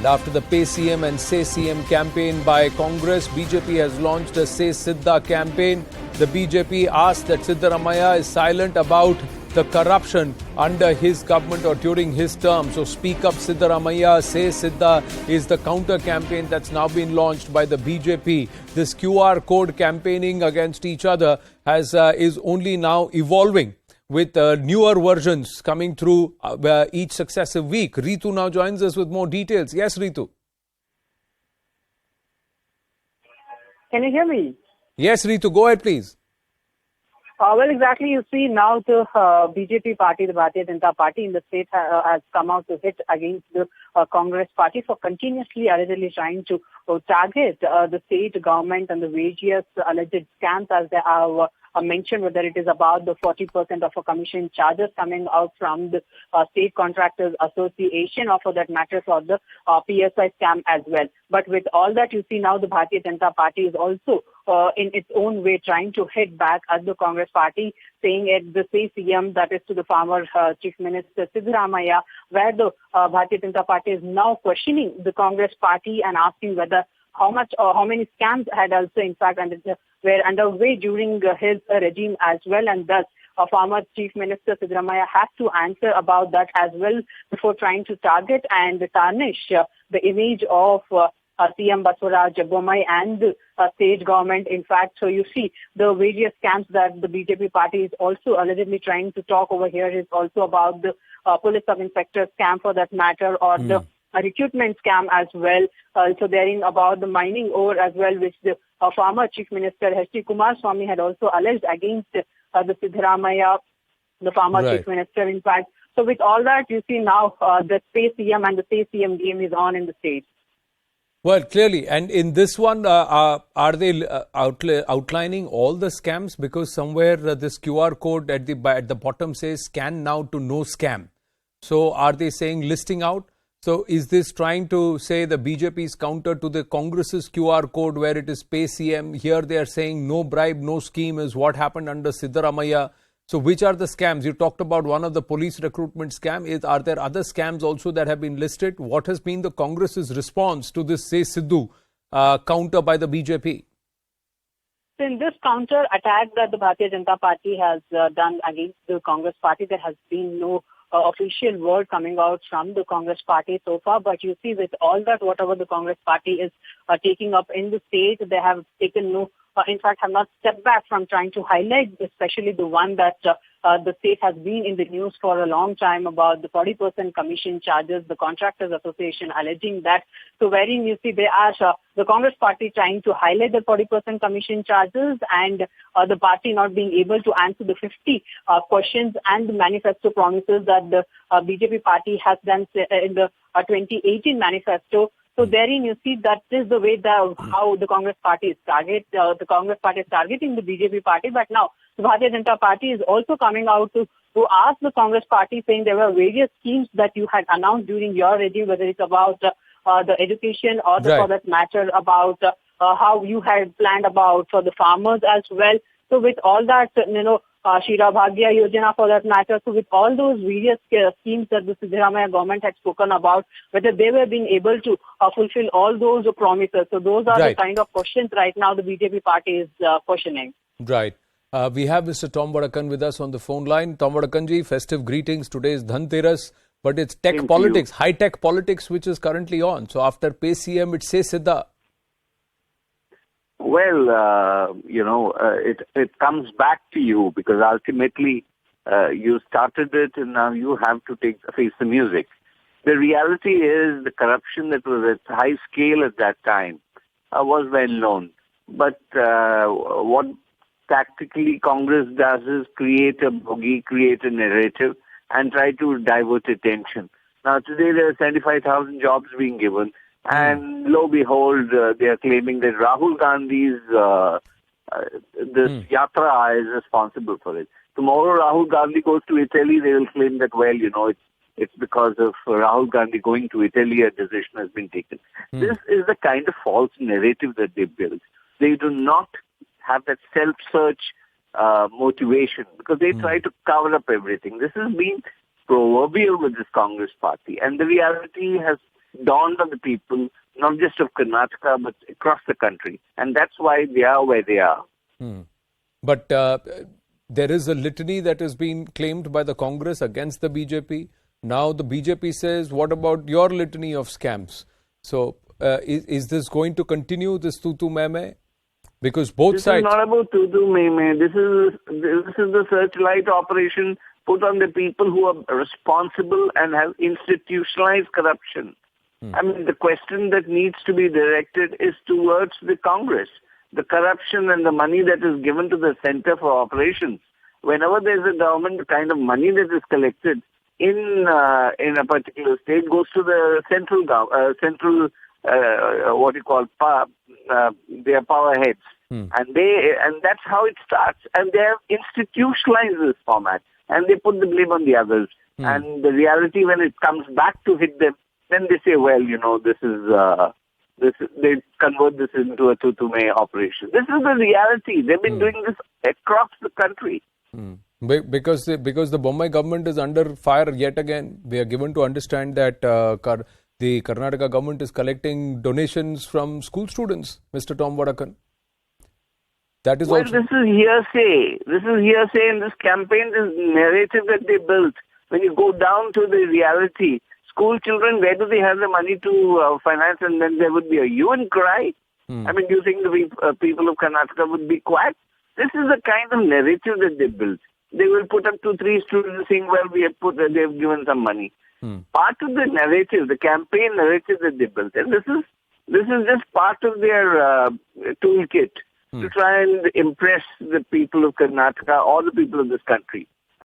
And after the PayCM and SayCM campaign by Congress, BJP has launched a SaySidda campaign. The BJP asked that Siddaramaiah is silent about the corruption under his government or during his term. So speak up Siddaramaiah, SaySidda is the counter campaign that's now been launched by the BJP. This QR code campaigning against each other is only now evolving, with newer versions coming through each successive week. Ritu now joins us with more details. Yes, Ritu. Can you hear me? Yes, Ritu, go ahead, please. Well, exactly. You see, now the BJP party, the Bharatiya Janata Party in the state has come out to hit against the Congress party for continuously allegedly trying to target the state government and the various alleged scams, as they have mentioned, whether it is about the 40% of a commission charges coming out from the State Contractors Association, or for that matter for the PSI scam as well. But with all that, you see now the Bharatiya Janata Party is also in its own way trying to hit back at the Congress party, saying at the PayCM, that is to the former Chief Minister Siddaramaiah, where the Bharatiya Janata Party is now questioning the Congress party and asking whether how much or how many scams had also in fact were underway during his regime as well, and thus former Chief Minister Siddaramaiah has to answer about that as well before trying to target and tarnish the image of CM Basuraj Bommai and the state government. In fact, so you see the various scams that the BJP party is also allegedly trying to talk over here is also about the police sub-inspector scam, for that matter, or the recruitment scam as well. Also therein about the mining ore as well, which the former Chief Minister H.D. Kumaraswamy had also alleged against the Siddaramaiah, the former Chief Minister, in fact. So with all that, you see now the PayCM and the SayCM game is on in the state. Well, clearly. And in this one, are they outlining all the scams? Because somewhere this QR code at the bottom says scan now to no scam. So are they saying listing out? So is this trying to say the BJP's counter to the Congress's QR code where it is PayCM? Here they are saying no bribe, no scheme is what happened under Siddaramaiah. So which are the scams? You talked about one of the police recruitment scam. Are there other scams also that have been listed? What has been the Congress's response to this SaySidda counter by the BJP? In this counter attack that the Bharatiya Janata Party has done against the Congress party, there has been no official word coming out from the Congress party so far. But you see, with all that, whatever the Congress party is taking up in the state, they have taken no, in fact, have not stepped back from trying to highlight, especially the one that the state has been in the news for a long time about the 40% commission charges, the Contractors Association alleging that. So wherein you see they are the Congress party trying to highlight the 40% commission charges, and the party not being able to answer the 50 questions and the manifesto promises that the BJP party has done in the 2018 manifesto. So therein you see that is the way how the Congress party is targeting the BJP party. But now the Bharatiya Janata Party is also coming out to ask the Congress party, saying there were various schemes that you had announced during your regime, whether it's about the education or for that matter about how you had planned about for the farmers as well. So with all that, Shira Bhagya Yojana for that matter. So with all those various schemes that the Siddaramaiah government had spoken about, whether they were being able to fulfill all those promises. So those are the kind of questions right now the BJP party is questioning. Right. We have Mr. Tom Vadakkan with us on the phone line. Tom Vadakkan ji, festive greetings. Today is Dhanteras, but it's tech politics, high-tech politics, which is currently on. So after PayCM, it's SaySidda. Well, it comes back to you, because ultimately you started it and now you have to face the music. The reality is the corruption that was at high scale at that time was well known. But what tactically Congress does is create a bogey, create a narrative and try to divert attention. Now today there are 75,000 jobs being given. And lo and behold, they are claiming that Rahul Gandhi's this yatra is responsible for it. Tomorrow Rahul Gandhi goes to Italy, they will claim that, well, it's because of Rahul Gandhi going to Italy a decision has been taken. This is the kind of false narrative that they build. They do not have that self-search motivation, because they try to cover up everything. This has been proverbial with this Congress party, and the reality has dawned on the people, not just of Karnataka, but across the country. And that's why they are where they are. But there is a litany that has been claimed by the Congress against the BJP. Now the BJP says, what about your litany of scams? So is this going to continue, this tutu meme? Because both sides... This is not about tutu meme. This is the searchlight operation put on the people who are responsible and have institutionalized corruption. I mean, the question that needs to be directed is towards the Congress. The corruption and the money that is given to the center for operations. Whenever there's a government, the kind of money that is collected in a particular state goes to the central their power heads, and that's how it starts. And they have institutionalized this format, and they put the blame on the others. And the reality, when it comes back to hit them, then they say, well, they convert this into a tutu-me operation. This is the reality. They've been doing this across the country. Because the Bombay government is under fire yet again. We are given to understand that the Karnataka government is collecting donations from school students, Mr. Tom Vadakkan. That is also... This is hearsay. This is hearsay in this campaign, this narrative that they built. When you go down to the reality, school children, where do they have the money to finance? And then there would be a hue and cry. I mean, do you think the people of Karnataka would be quiet? This is the kind of narrative that they built. They will put up 2-3 students saying, well, they've given some money. Part of the narrative, the campaign narrative that they built, and this is just part of their toolkit to try and impress the people of Karnataka or the people of this country.